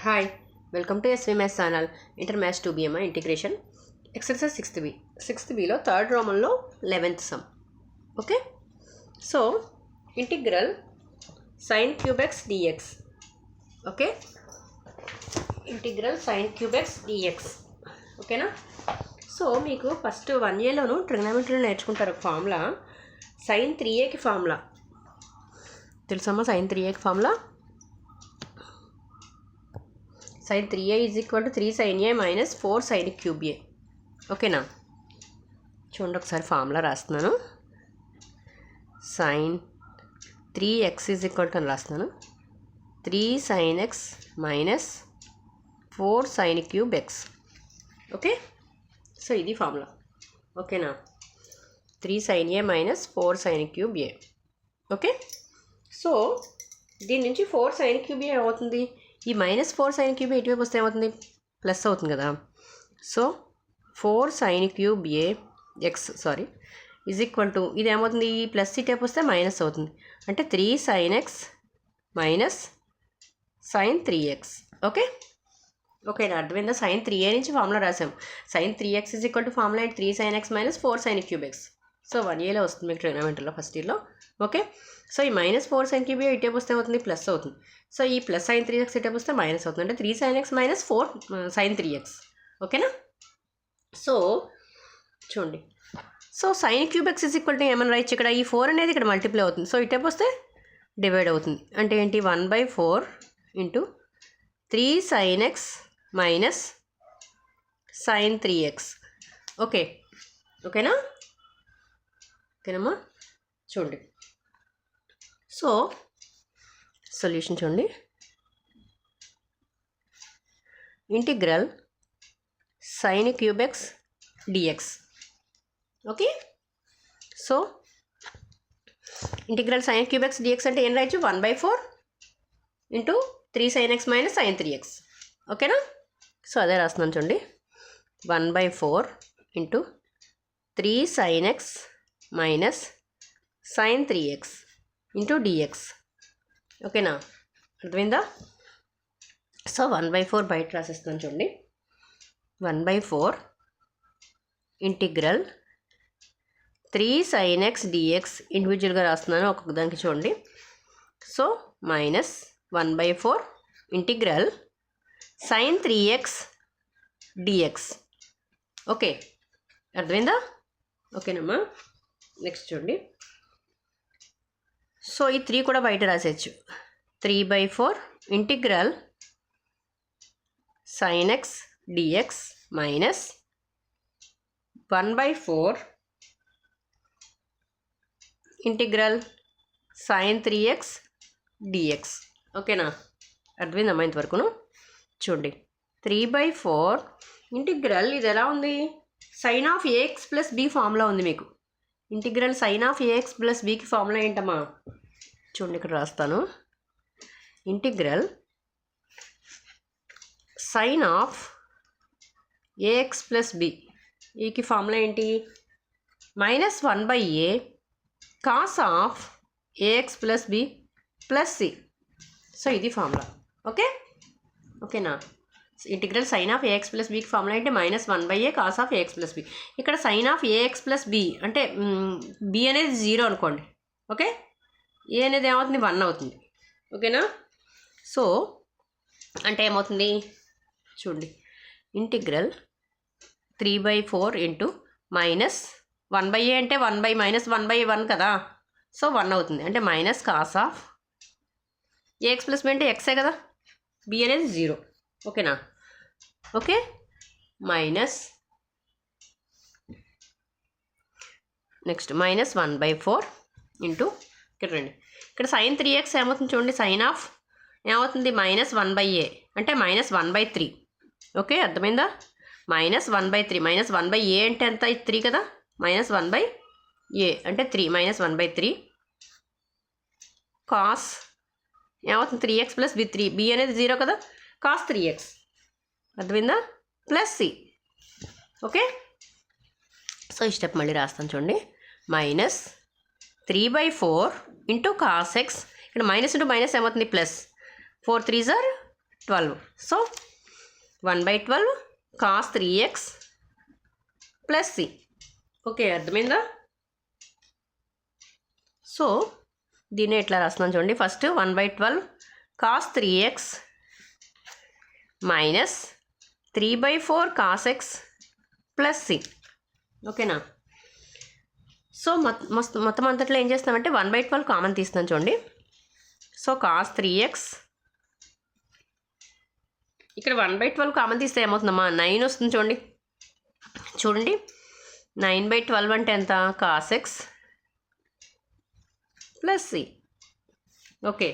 Hi, welcome to SVMS channel. Intermatch 2BMI integration. Exercise 6th B. 6th B lo third Roman lo 11th sum. Okay. So integral sin cube x dx. Okay. Integral sin cube x dx. Okay na. So మీకు first 1A లోను trigonometry నేర్చుకుంటారు formula sin 3A కి formula తెలుసమ్మా sin 3A కి formula sin 3A is equal to 3 sin A minus 4 sin cube A. ఓకేనా చూడండి ఒకసారి formula రాస్తున్నాను. sin 3x is equal to అని రాస్తున్నాను 3 sin x minus 4 sin cube x. Okay so ఇది ఫార్ములా ఓకేనా 3 sin A minus 4 sin cube A. Okay so దీని నుంచి 4 sin cube A అవుతుంది. ఈ మైనస్ 4 sin cube ఎటువైపు వస్తే ఏమవుతుంది ప్లస్ అవుతుంది కదా. So 4 sin cube A X is equal to ఇది ఏమవుతుంది ఈ ప్లస్ ఇటువైపు వస్తే మైనస్ అవుతుంది అంటే 3 sin x minus sin 3x. ఓకేనా అర్థమైందా sin 3A నుంచి ఫార్ములా రాసాం sin 3x is equal to formula 3 sin x minus 4 sin cube x. So 1Aలో వస్తుంది మీకు ట్రిగ్నోమెట్రీలో ఫస్ట్ ఇయర్లో. ఓకే సో ఈ మైనస్ 4 sin cube ఇటువైపు వస్తే అవుతుంది ప్లస్ అవుతుంది. సో ఈ ప్లస్ sin 3x ఇటువైపు వస్తే మైనస్ అవుతుంది అంటే 3 sin x minus 4 sin 3x. ఓకేనా సో చూడండి so sin cube x is equal to ఏమని రాయొచ్చు ఇక్కడ ఈ 4 అనేది ఇక్కడ మల్టిప్లై అవుతుంది. సో ఇటువైపు వస్తే డివైడ్ అవుతుంది అంటే ఏంటి 1/4 into 3 sin x minus sin 3x. ఓకేనా చూడండి సో సొల్యూషన్ చూడండి integral sin cube x dx. Okay so integral sin cube x dx అంటే ఏం రాయొచ్చు 1/4 into 3 sin x minus sin 3x. ఓకేనా సో అదే రాస్తున్నాను చూడండి 1/4 into 3 sin x minus sin 3x into dx. ఓకేనా అర్థమైందా. సో 1/4 బయట రాసేస్తాను చూడండి 1/4 ఇంటిగ్రల్ 3 sin x dx ఇండివిజువల్గా రాస్తున్నాను ఒక్కొక్క దానికి చూడండి. So minus 1/4 integral sin 3x dx. Okay అర్థమైందా. ఓకేనమ్మా నెక్స్ట్ చూడండి సో ఈ 3 కూడా బయట రాసేయచ్చు 3/4 integral sin x dx minus 1/4 integral sin 3x dx. ఓకేనా అర్థమైందమ్మా ఇంతవరకును. చూడండి 3/4 ఇంటిగ్రల్ ఇది ఎలా ఉంది sin of ax plus b formula ఉంది మీకు. Integral sin of ax plus bకి ఫార్ములా ఏంటమ్మా చూడండి ఇక్కడ రాస్తాను integral sin of ax plus b ఈకి ఫార్ములా ఏంటి minus 1/a cos of ax plus b plus c. So ఇది ఫార్ములా ఓకేనా integral sin of ax plus bకి ఫార్ములా అంటే minus 1/a cos of ax plus b. ఇక్కడ sin of ax plus b అంటే b అనేది 0 అనుకోండి. Okay a అనేది ఏమవుతుంది 1 అవుతుంది. ఓకేనా సో అంటే ఏమవుతుంది చూడండి ఇంటిగ్రల్ 3/4 ఇంటూ మైనస్ 1/a అంటే 1/-1/1 కదా. సో 1 అవుతుంది అంటే minus cos of ax plus b అంటే ఎక్సే కదా b అనేది 0. ఓకేనా okay minus next minus 1/4 into ఇక్కడ రండి ఇక్కడ sin 3x ఏమవుతుంది చూడండి sin ఆఫ్ ఏమవుతుంది మైనస్ 1/a అంటే మైనస్ 1/3. ఓకే అర్థమైందా మైనస్ 1/3 మైనస్ 1/a అంటే ఎంత 3 కదా మైనస్ 1/a అంటే 3 మైనస్ 1/3 కాస్ ఏమవుతుంది 3x ప్లస్ b అనేది 0 కదా కాస్ 3x. అర్థమైందా ప్లస్ c. ఓకే సో ఈ స్టెప్ మళ్ళీ రాస్తాను చూడండి మైనస్ 3/4 ఇంటూ కాస్ x ఇక్కడ మైనస్ ఇంటూ మైనస్ ఏమవుతుంది plus 4 3s are 12. So 1/12 cos 3x plus C. Okay, అర్థమైందా? సో దీన్ని ఎట్లా రాస్తున్నాను చూడండి. First 1/12 cos 3x minus 3/4 cos x plus C. ఓకేనా? సో మొత్తం అంతట్లో ఏం చేస్తామంటే 1/12 కామన్ తీస్తున్నాను చూడండి. సో cos 3x ఇక్కడ 1/12 కామన్ తీస్తే ఏమవుతుందమ్మా? 9 వస్తుంది చూడండి. 9/12 అంటే ఎంత? cos x plus C. Okay,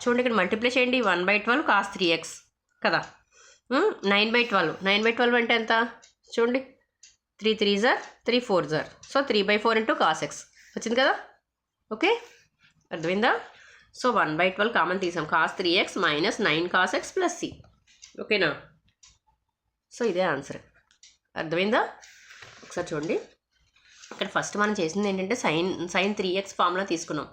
చూడండి ఇక్కడ మల్టిప్లై చేయండి. 1/12 cos 3x కదా. 9/12 అంటే ఎంత? చూడండి, 3 3s are 3 4s are. So 3/4 into cos x వచ్చింది కదా. ఓకే, అర్థమైందా? సో 1/12 కామన్ తీసాం. cos 3x minus 9 cos x plus C. ఓకేనా? సో ఇదే ఆన్సర్. అర్థమైందా? ఒకసారి చూడండి. ఇక్కడ ఫస్ట్ మనం చేసింది ఏంటంటే సైన్ 3x ఫార్ములా తీసుకున్నాం.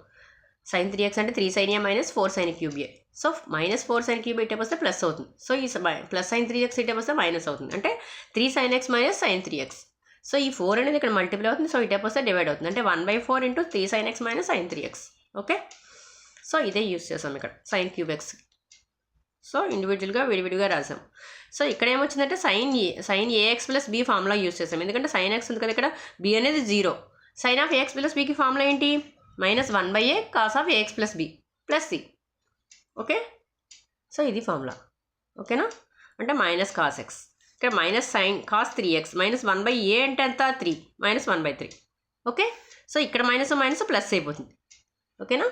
sin 3x అంటే 3 sin a minus 4 sin cube A. So minus 4 sin cube ఇటే వస్తే ప్లస్ అవుతుంది. సో ఈ ప్లస్ sin 3x ఇటే వస్తే మైనస్ అవుతుంది. అంటే 3 sin x minus sin 3x. So ఈ 4 అనేది ఇక్కడ మల్టిప్లై అవుతుంది. సో ఇటే వస్తే డివైడ్ అవుతుంది. అంటే 1/4 into 3 sin x minus sin 3x. Okay, so ఇదే యూస్ చేసాం ఇక్కడ sin క్యూబ్ x. సో ఇండివిజువల్గా విడివిడిగా రాసాం. సో ఇక్కడ ఏమొచ్చిందంటే sin ax plus B formula use చేసాం. ఎందుకంటే sin x ఉంది కదా, ఇక్కడ b అనేది 0. sin ఆఫ్ ax ప్లస్ బీకి ఫార్ములా ఏంటి? Minus 1/a cos of ax plus B plus C. Okay, so ఇది ఫార్ములా. ఓకేనా? అంటే మైనస్ cos x, ఇక్కడ minus sin cos 3x minus 1/a అంటే ఎంత? 3 మైనస్ 1/3. ఓకే, సో ఇక్కడ మైనస్ మైనస్ ప్లస్ అయిపోతుంది. ఓకేనా?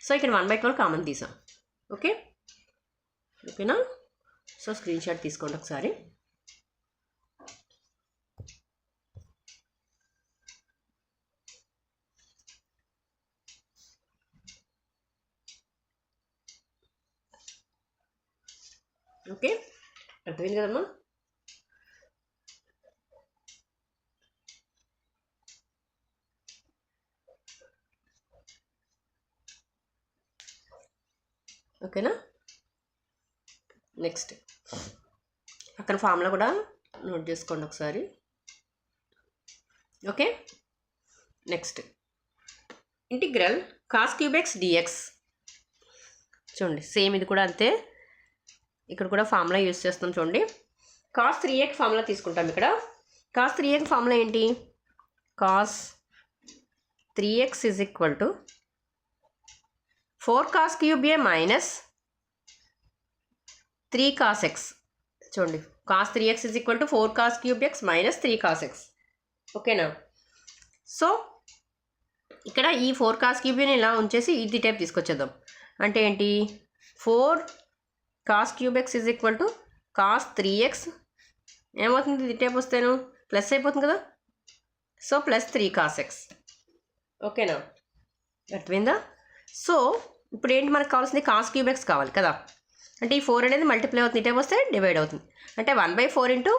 సో ఇక్కడ 1/12 కామన్ తీసాం. ఓకేనా? సో స్క్రీన్ షాట్ తీసుకోండి ఒకసారి. ఓకే, అర్థమైంది కదమ్మా? ఓకేనా? నెక్స్ట్ అక్కడ ఫార్ములా కూడా నోట్ చేసుకోండి ఒకసారి. Okay, next integral cos cube x dx. చూడండి, సేమ్ ఇది కూడా అంతే. ఇక్కడ కూడా ఫార్ములా యూస్ చేస్తాం చూడండి. cos 3x ఫార్ములా తీసుకుంటాం. ఇక్కడ cos 3x ఫార్ములా ఏంటి? cos 3x is equal to 4 cos cube A minus 3 cos x. చూడండి, cos 3x is equal to 4 cos cube x minus 3 cos x. ఓకేనా? సో ఇక్కడ ఈ 4 cos క్యూబ్ని ఇలా ఉంచేసి ఇది టైప్ తీసుకొచ్చేద్దాం. అంటే ఏంటి? 4 cos cube x is equal to cos 3x. ఏమవుతుంది? ఇది టైప్ వస్తేను ప్లస్ అయిపోతుంది కదా. So plus 3 cos x. ఓకేనా? అర్థమైందా? సో ఇప్పుడు ఏంటి మనకు కావాల్సింది? cos క్యూబ్ x కావాలి కదా. అంటే ఈ 4 అనేది మల్టిప్లై అవుతుంది, ఇటే వస్తే డివైడ్ అవుతుంది. అంటే 1/4 into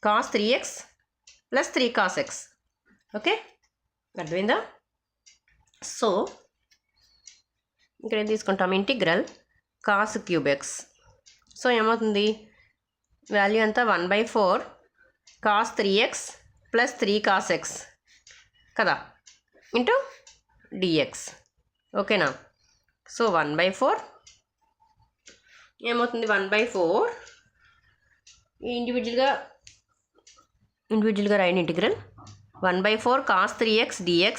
cos 3x plus 3 cos x. Okay, అర్థమైందా? సో ఇక్కడ ఏం తీసుకుంటాం? Integral cos cube x. So ఏమవుతుంది? వాల్యూ అంతా 1/4 cos 3x plus 3 cos x కదా ఇంటూ dx. ఓకేనా? సో 1/4 ఏమవుతుంది? 1/4 ఇండివిజువల్గా రాయండి. Integral 1/4 cos 3x dx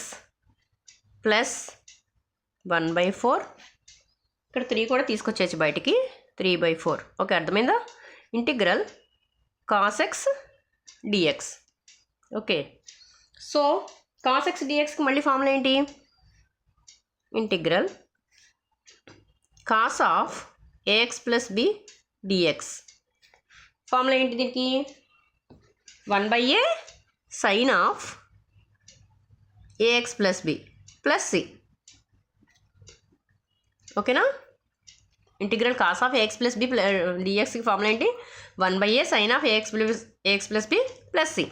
plus 1/4 ఇక్కడ 3 కూడా తీసుకొచ్చేసి బయటికి 3/4. ఓకే, అర్థమైందా? Integral cos x dx. Okay, so cos x dxకి మళ్ళీ ఫార్ములా ఏంటి? Integral cos of ax plus b dx. Formula ఏంటి దీనికి? 1/a sin of ax plus b plus c. ఓకేనా? Integral cos of ax plus b dxకి formula ఏంటి? 1/a sin of ax plus b plus c.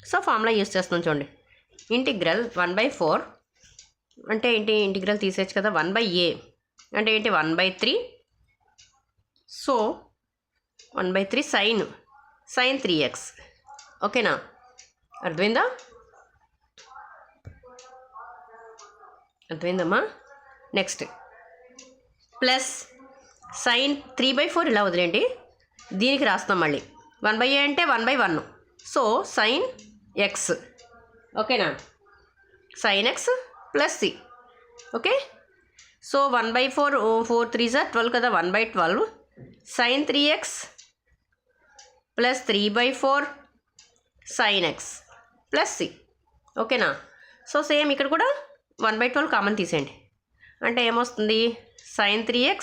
So formula use చేస్తున్నాం చూడండి. Integral 1/4 అంటే ఏంటి? Integral తీసేయచ్చు కదా. 1/a అంటే ఏంటి? 1/3 సో 1/3 sin 3x. ఓకేనా, అర్థమైందమ్మా? నెక్స్ట్ ప్లస్ sin 3/4 ఇలా వదిలేండి, దీనికి రాస్తాం మళ్ళీ. 1/a అంటే 1/1, సో sin x. ఓకేనా, sin x plus c. Okay, so 1/4 4 3 12 కదా, 1/12 sin 3x plus 3/4 sin x plus c. ఓకేనా, సో సేమ్ ఇక్కడ కూడా 1/12 కామన్ తీసేయండి, అంటే ఏమొస్తుంది sin 3x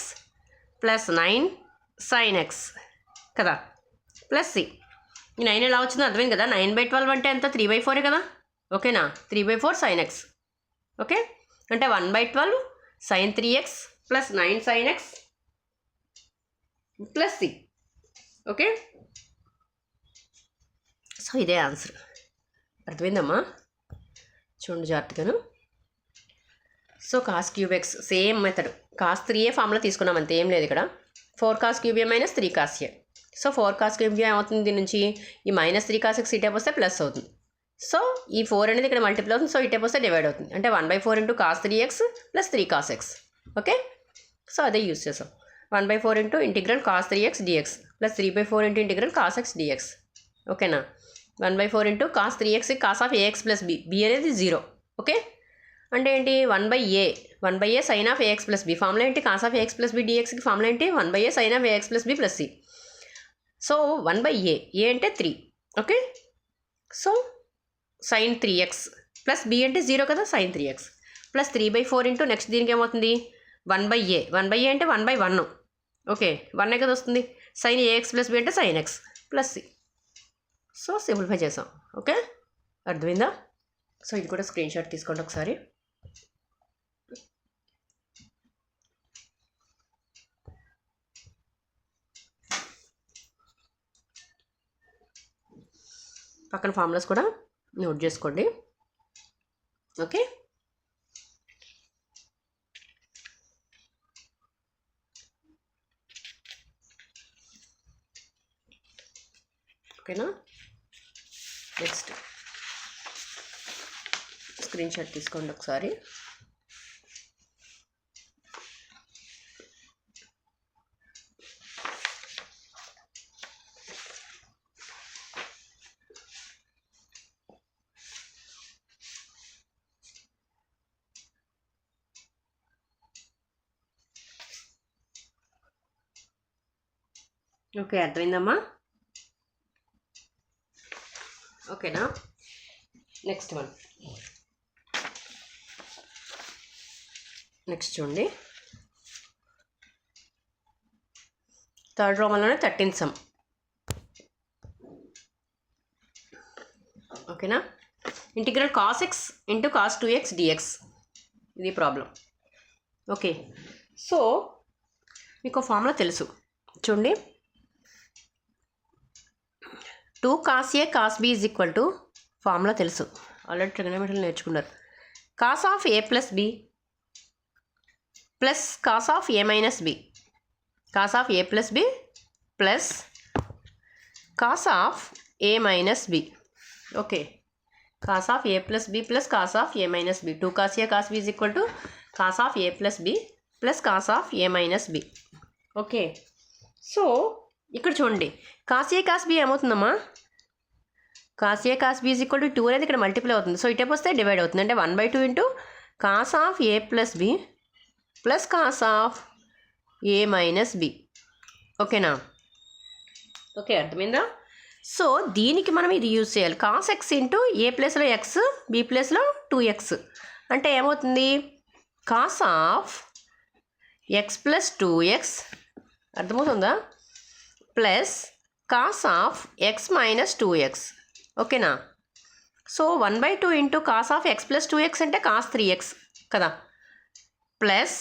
plus 9 sin x కదా, ప్లస్ c. ఈ 9 ఎలా వచ్చిందో అర్థమైంది కదా. 9/12 అంటే ఎంత, 3/4 కదా. ఓకేనా, 3/4 sin x. ఓకే, అంటే 1/12 sin 3x plus 9 sin x plus c. Okay, so ఇదే ఆన్సర్. అర్థమైందమ్మా? చూడండి జాగ్రత్తగాను. So cos cube x same method, cos 3a formula తీసుకున్నాం అంతే, ఏం లేదు ఇక్కడ. 4 cos cube a minus 3 cos a. So 4 cos cube a ఏమవుతుంది, దీని నుంచి ఈ మైనస్ 3 cos x ఇటే వస్తే ప్లస్ అవుతుంది. సో ఈ 4 అనేది ఇక్కడ మల్టిప్లై అవుతుంది, సో ఇటే వస్తే డివైడ్ అవుతుంది, అంటే 1/4 into cos 3x plus 3 cos x. Okay, so అదే యూస్ చేసాం. 1/4 into integral cos 3x dx plus 3/4 into integral cos x dx. ఓకేనా, 1/4 into cos 3x cos of ax plus b, b అనేది 0. Okay, అంటే ఏంటి 1/a sin of ax plus b. Formula ఏంటి, cos of ax plus b dxకి formula ఏంటి 1/a sin of ax plus b plus c. So 1/a, a అంటే 3. Okay, so sin 3x plus b అంటే 0 కదా, sin 3x plus 3/4 into next దీనికి ఏమవుతుంది 1/a అంటే 1/1. Okay, 1 కదా వస్తుంది, sin ax ప్లస్ b అంటే sin x plus c. So simplify చేసాం. ఓకే, అర్థమైందా? సో ఇది కూడా స్క్రీన్ షాట్ తీసుకోండి ఒకసారి. పక్కన ఫార్ములాస్ కూడా నోట్ చేసుకోండి. ఓకే, ఓకేనా? నెక్స్ట్ స్క్రీన్ షాట్ తీసుకోండి ఒకసారి. ఓకే, అర్థమైందమ్మా? ఓకేనా, నెక్స్ట్ వన్. నెక్స్ట్ చూడండి, థర్డ్ రోమన్లోనే 13th సమ్. ఓకేనా, integral cos x into cos 2x dx, ఇది ప్రాబ్లం. ఓకే, సో మీకు ఫార్ములా తెలుసు చూడండి, 2 cos a cos b is equal to, formula తెలుసు, ఆల్రెడీ ట్రిగనోమెట్రీలో నేర్చుకున్నారు, cos of a plus b plus cos of a minus b, cos of a plus b plus cos of a minus b. Okay, cos of a plus b plus cos of a minus b. 2 cos a cos b is equal to cos of a plus b plus cos of a minus b. Okay, so ఇక్కడ చూడండి, cos a cos b ఏమవుతుందమ్మా, cos a cos b is equal to 2 అనేది ఇక్కడ multiply అవుతుంది, so ఇటే వస్తే divide అవుతుంది, అంటే 1/2 into cos of a plus b plus cos of a minus b. ఓకేనా? ఓకే, అర్థమైందా? సో దీనికి మనం ఇది యూజ్ చేయాలి, cos x ఇంటూ a ప్లస్లో x b ప్లస్లో 2x, అంటే ఏమవుతుంది cos of x plus 2x, అర్థమవుతుందా, plus cos of x minus 2x. ఓకేనా, so 1/2 into cos of x plus 2x అంటే cos 3x కదా, plus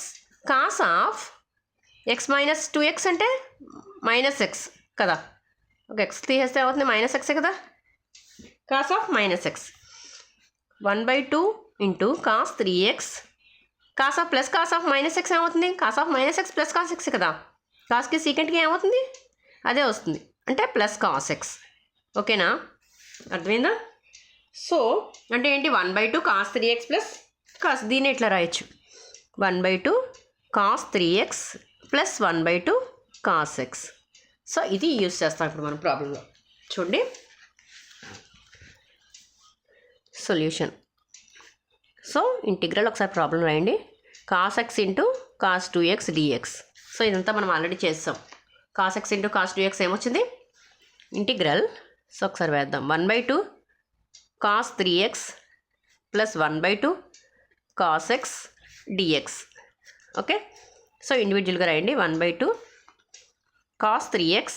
cos of x minus 2x అంటే minus x కదా. ఒక x తీసేస్తే అవుతుంది మైనస్ x కదా, cos of minus x. 1/2 into cos 3x, cos of plus cos of minus x ఏమవుతుంది, cos of minus x plus cos x కదా, కాస్కి సీకెంట్కి ఏమవుతుంది, అదే వస్తుంది, అంటే ప్లస్ కాస్ ఎక్స్. ఓకేనా, అర్థమైందా? సో అంటే ఏంటి, 1/2 కాస్ 3x ప్లస్ కాస్, దీన్ని ఇట్లా రాయొచ్చు 1/2 cos 3x plus 1/2 cos X. So ఇది యూస్ చేస్తాం ఇప్పుడు మనం ప్రాబ్లంలో. చూడండి సొల్యూషన్. సో ఇంటిగ్రల్ ఒకసారి ప్రాబ్లం రాయండి. Cos x into cos 2x dx. So ఇదంతా మనం ఆల్రెడీ చేస్తాం. Cos x into cos 2x ఏమొచ్చింది, ఇంటిగ్రల్. సో ఒకసారి వేద్దాం, 1/2 cos 3x plus 1/2 cos x dx. Okay, so ఇండివిజువల్గా రాయండి. 1/2 కాస్ 3x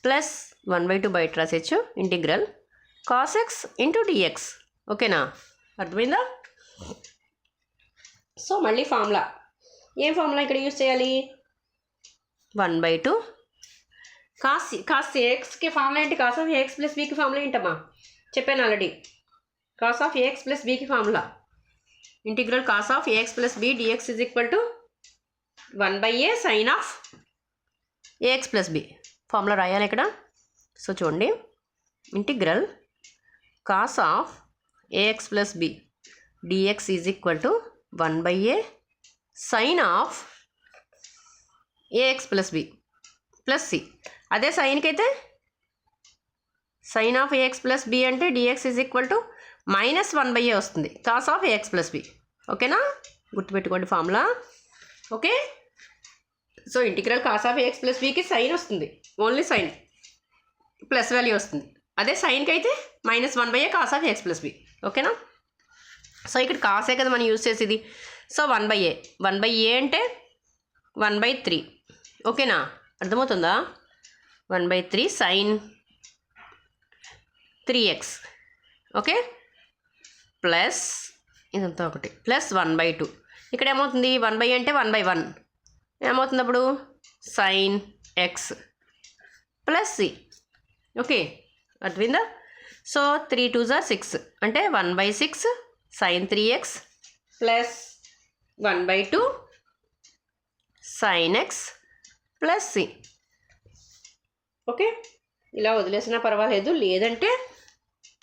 ప్లస్ 1/2 బయట రాసేచ్చు, integral cos x into dx. ఓకేనా, అర్థమైందా? సో మళ్ళీ ఫార్ములా, ఏం ఫార్ములా ఇక్కడ యూజ్ చేయాలి, 1/2 కాస్ ఏఎక్స్కి ఫార్ములా ఏంటి, కాస్ ఆఫ్ ఏఎక్స్ ప్లస్ బీకి ఫార్ములా ఏంటమ్మా, చెప్పాను already. Cos of AX plus బీకి formula integral cos of AX plus B dx is equal to 1/a sine of AX plus B. Formula రాయాలి ఇక్కడ. So చూడండి, integral cos of AX plus B dx is equal to 1/a sine of AX plus B plus C. అదే సైన్కి అయితే sine of AX plus B అంటే dx is equal to -1/a వస్తుంది, cos of AX plus B. ఓకేనా, గుర్తుపెట్టుకోండి ఫార్ములా. Okay, so integral cos of AX plus బికి sine వస్తుంది, ఓన్లీ సైన్ ప్లస్ వాల్యూ వస్తుంది. అదే సైన్కి అయితే -1/a cos of AX plus B. ఓకేనా, సో ఇక్కడ కాసే కదా మనం యూజ్ చేసేది. సో 1/a అంటే 1/3. ఓకేనా, అర్థమవుతుందా, 1/3 సైన్ 3x. ఓకే, ప్లస్ ఇదంతా ఒకటి ప్లస్ 1/2. ఇక్కడ ఏమవుతుంది, 1/a అంటే 1/1 ఏమవుతుంది అప్పుడు, sine x plus C. Okay, అర్థమైందా? సో 3 2s are 6 అంటే 1/6 sine 3x plus 1/2 sine x plus C. Okay, ఇలా వదిలేసినా పర్వాలేదు, లేదంటే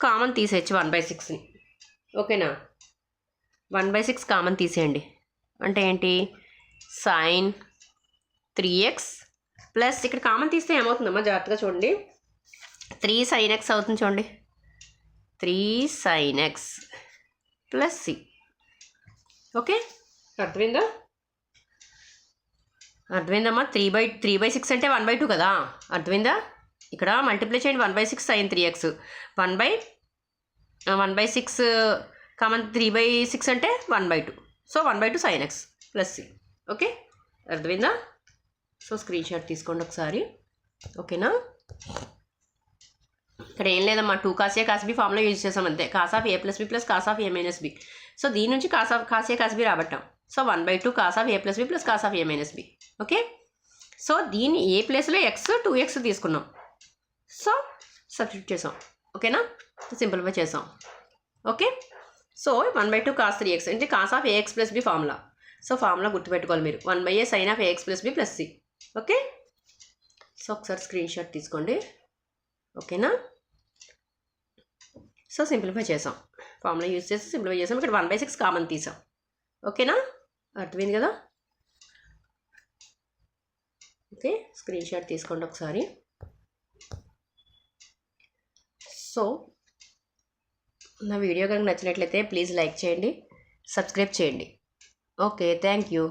కామన్ తీసేయచ్చు 1/6ని. ఓకేనా, 1/6 కామన్ తీసేయండి. అంటే ఏంటి, సైన్ 3x ప్లస్ ఇక్కడ కామన్ తీస్తే ఏమవుతుందమ్మా, జాగ్రత్తగా చూడండి, 3 sin x అవుతుంది చూడండి, 3 sin x plus C. Okay, అర్థమైందమ్మా. 3/6 అంటే 1/2 కదా, అర్థమైందా? ఇక్కడ మల్టిప్లై చేయండి, 1/6 sin 3x, 1/6 కామన్ 3/6 అంటే 1/2. So 1/2 sin x plus C. Okay, అర్థమైందా? సో స్క్రీన్ షాట్ తీసుకోండి ఒకసారి. ఓకేనా, ఇక్కడ ఏం లేదమ్మా, 2 cos a cos b formula use చేసాం అంతే. Cos of A plus B plus cos of A minus B. So దీని నుంచి కాస్ ఏ కాస్ బి రాబట్టాం. So 1/2 cos of A plus B plus cos of A minus B. Okay, so దీన్ని A ప్లేస్లో X 2x తీసుకున్నాం, so substitute చేసాం. ఓకేనా, simplify చేసాం. Okay, so 1/2 cos 3x అంటే cos of AX plus B formula. So formula గుర్తుపెట్టుకోవాలి మీరు, 1/a sine of AX plus B plus C. Okay, so ఒకసారి స్క్రీన్ షాట్ తీసుకోండి. ఓకేనా, సో సింప్లిఫై చేసాం, ఫార్ములా యూజ్ చేసి సింప్లిఫై చేసాం. ఇక్కడ 1/6 కామన్ తీసాం. ఓకేనా, అర్థమైంది కదా? ఓకే, స్క్రీన్ షాట్ తీసుకోండి ఒకసారి. సో నా వీడియో కనుక నచ్చినట్లయితే ప్లీజ్ లైక్ చేయండి, సబ్స్క్రైబ్ చేయండి. Okay, thank you.